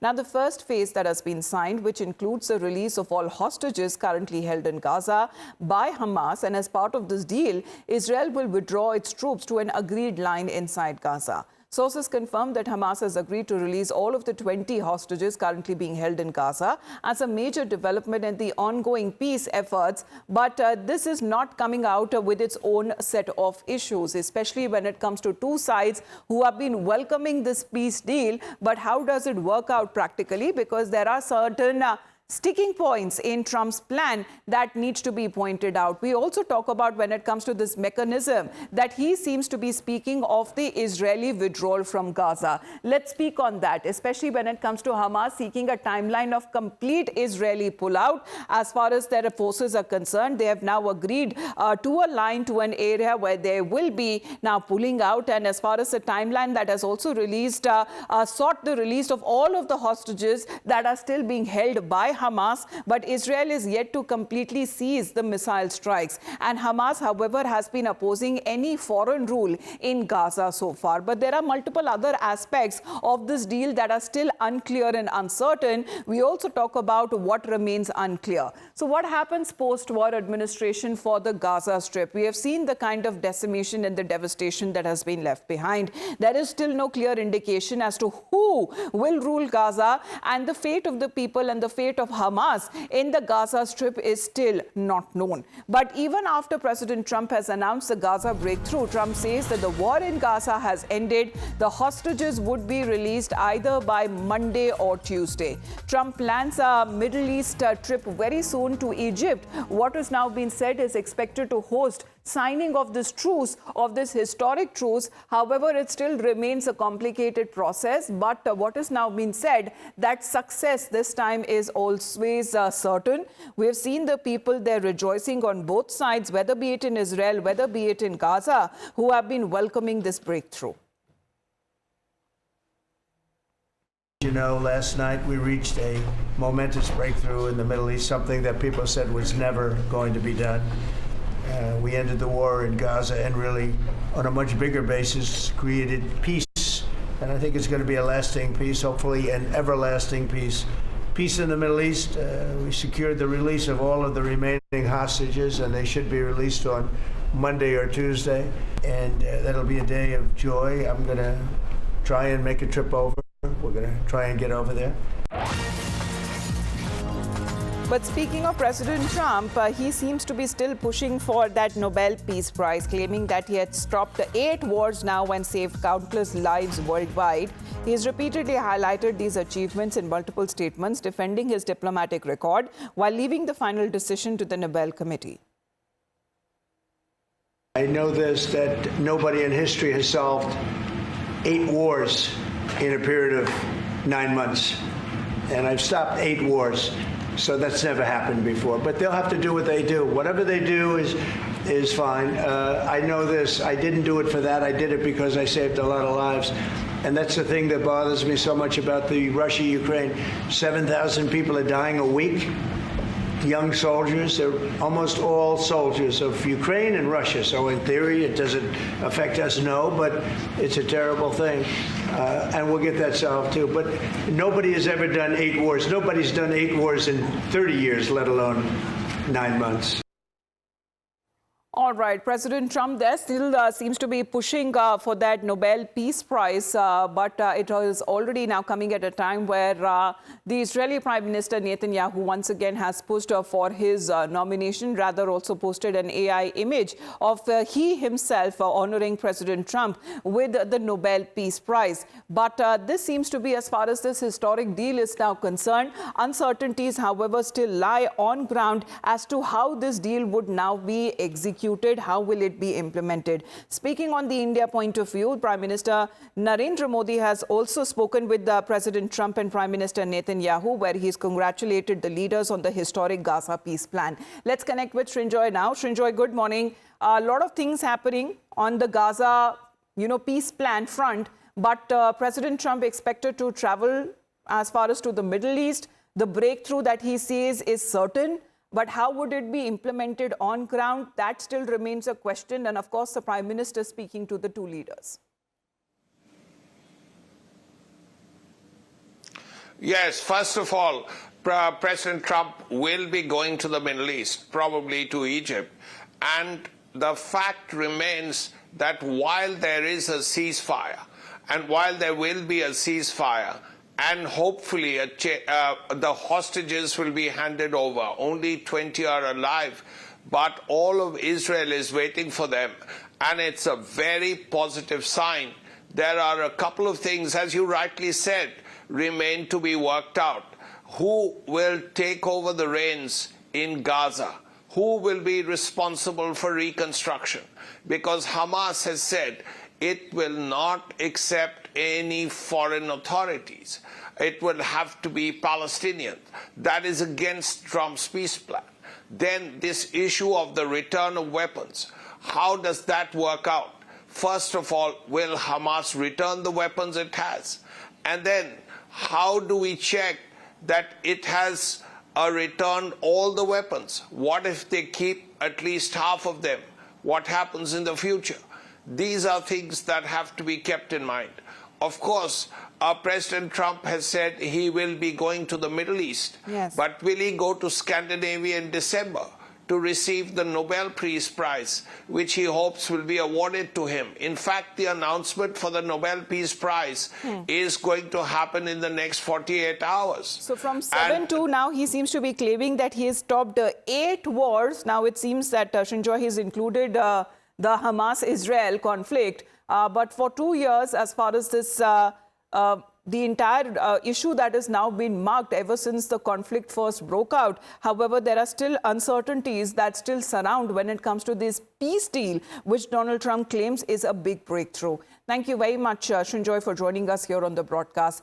Now, the first phase that has been signed, which includes the release of all hostages currently held in Gaza by Hamas, and as part of this deal, Israel will withdraw its troops to an agreed line inside Gaza. Sources confirm that Hamas has agreed to release all of the 20 hostages currently being held in Gaza as a major development in the ongoing peace efforts. But this is not coming out with its own set of issues, especially when it comes to two sides who have been welcoming this peace deal. But how does it work out practically? Because there are certain sticking points in Trump's plan that needs to be pointed out. We also talk about, when it comes to this mechanism, that he seems to be speaking of the Israeli withdrawal from Gaza. Let's speak on that, especially when it comes to Hamas seeking a timeline of complete Israeli pullout. As far as their forces are concerned, they have now agreed to a line, to an area where they will be now pulling out. And as far as the timeline that has also released, sought the release of all of the hostages that are still being held by Hamas, but Israel is yet to completely cease the missile strikes. And Hamas, however, has been opposing any foreign rule in Gaza so far. But there are multiple other aspects of this deal that are still unclear and uncertain. We also talk about what remains unclear. So what happens post-war administration for the Gaza Strip? We have seen the kind of decimation and the devastation that has been left behind. There is still no clear indication as to who will rule Gaza, and the fate of the people and the fate of Hamas in the Gaza Strip is still not known. But even after President Trump has announced the Gaza breakthrough, Trump says that the war in Gaza has ended. The hostages would be released either by Monday or Tuesday. Trump plans a Middle East trip very soon to Egypt. What has now been said is expected to host signing of this truce, of this historic truce. However, it still remains a complicated process. But what has now been said, that success this time is always certain. We have seen the people there rejoicing on both sides, whether be it in Israel, whether be it in Gaza, who have been welcoming this breakthrough. You know, last night we reached a momentous breakthrough in the Middle East, something that people said was never going to be done. We ended the war in Gaza and really, on a much bigger basis, created peace. And I think it's going to be a lasting peace, hopefully an everlasting peace. Peace in the Middle East. We secured the release of all of the remaining hostages, and they should be released on Monday or Tuesday. And that'll be a day of joy. I'm going to try and make a trip over. We're going to try and get over there. But speaking of President Trump, he seems to be still pushing for that Nobel Peace Prize, claiming that he had stopped 8 wars now and saved countless lives worldwide. He has repeatedly highlighted these achievements in multiple statements, defending his diplomatic record while leaving the final decision to the Nobel Committee. I know this, that nobody in history has solved 8 wars in a period of 9 months. And I've stopped 8 wars. So that's never happened before. But they'll have to do what they do. Whatever they do is fine. I know this. I didn't do it for that. I did it because I saved a lot of lives. And that's the thing that bothers me so much about the Russia-Ukraine. 7,000 people are dying a week. Young soldiers. They're almost all soldiers of Ukraine and Russia. So in theory, it doesn't affect us, no, but it's a terrible thing. And we'll get that solved too. But nobody has ever done 8 wars. Nobody's done 8 wars in 30 years, let alone 9 months. All right, President Trump there still seems to be pushing for that Nobel Peace Prize, but it is already now coming at a time where the Israeli Prime Minister Netanyahu once again has pushed for his nomination, rather also posted an AI image of he himself honoring President Trump with the Nobel Peace Prize. But this seems to be, as far as this historic deal is now concerned, uncertainties, however, still lie on ground as to how this deal would now be executed. How will it be implemented? Speaking on the India point of view, Prime Minister Narendra Modi has also spoken with President Trump and Prime Minister Netanyahu, where he's congratulated the leaders on the historic Gaza peace plan. Let's connect with Srinjoy now. Srinjoy, good morning. A lot of things happening on the Gaza, peace plan front, but President Trump expected to travel as far as to the Middle East. The breakthrough that he sees is certain. But how would it be implemented on ground? That still remains a question. And of course, the Prime Minister speaking to the two leaders. Yes, first of all, President Trump will be going to the Middle East, probably to Egypt. And the fact remains that while there is a ceasefire, and while there will be a ceasefire, and hopefully the hostages will be handed over, only 20 are alive, but all of Israel is waiting for them, and it's a very positive sign. There are a couple of things, as you rightly said, remain to be worked out. Who will take over the reins in Gaza? Who will be responsible for reconstruction? Because Hamas has said it will not accept any foreign authorities. It will have to be Palestinian. That is against Trump's peace plan. Then this issue of the return of weapons. How does that work out? First of all, will Hamas return the weapons it has? And then how do we check that it has returned all the weapons? What if they keep at least half of them? What happens in the future? These are things that have to be kept in mind. Of course, President Trump has said he will be going to the Middle East. Yes. But will he go to Scandinavia in December to receive the Nobel Peace Prize, which he hopes will be awarded to him? In fact, the announcement for the Nobel Peace Prize is going to happen in the next 48 hours. So from 7 to now, he seems to be claiming that he has stopped 8 wars. Now it seems that, Shinjoy, he's included the Hamas-Israel conflict. But for 2 years, as far as this the entire issue that has now been marked ever since the conflict first broke out. However, there are still uncertainties that still surround when it comes to this peace deal, which Donald Trump claims is a big breakthrough. Thank you very much, Shinjoy, for joining us here on the broadcast.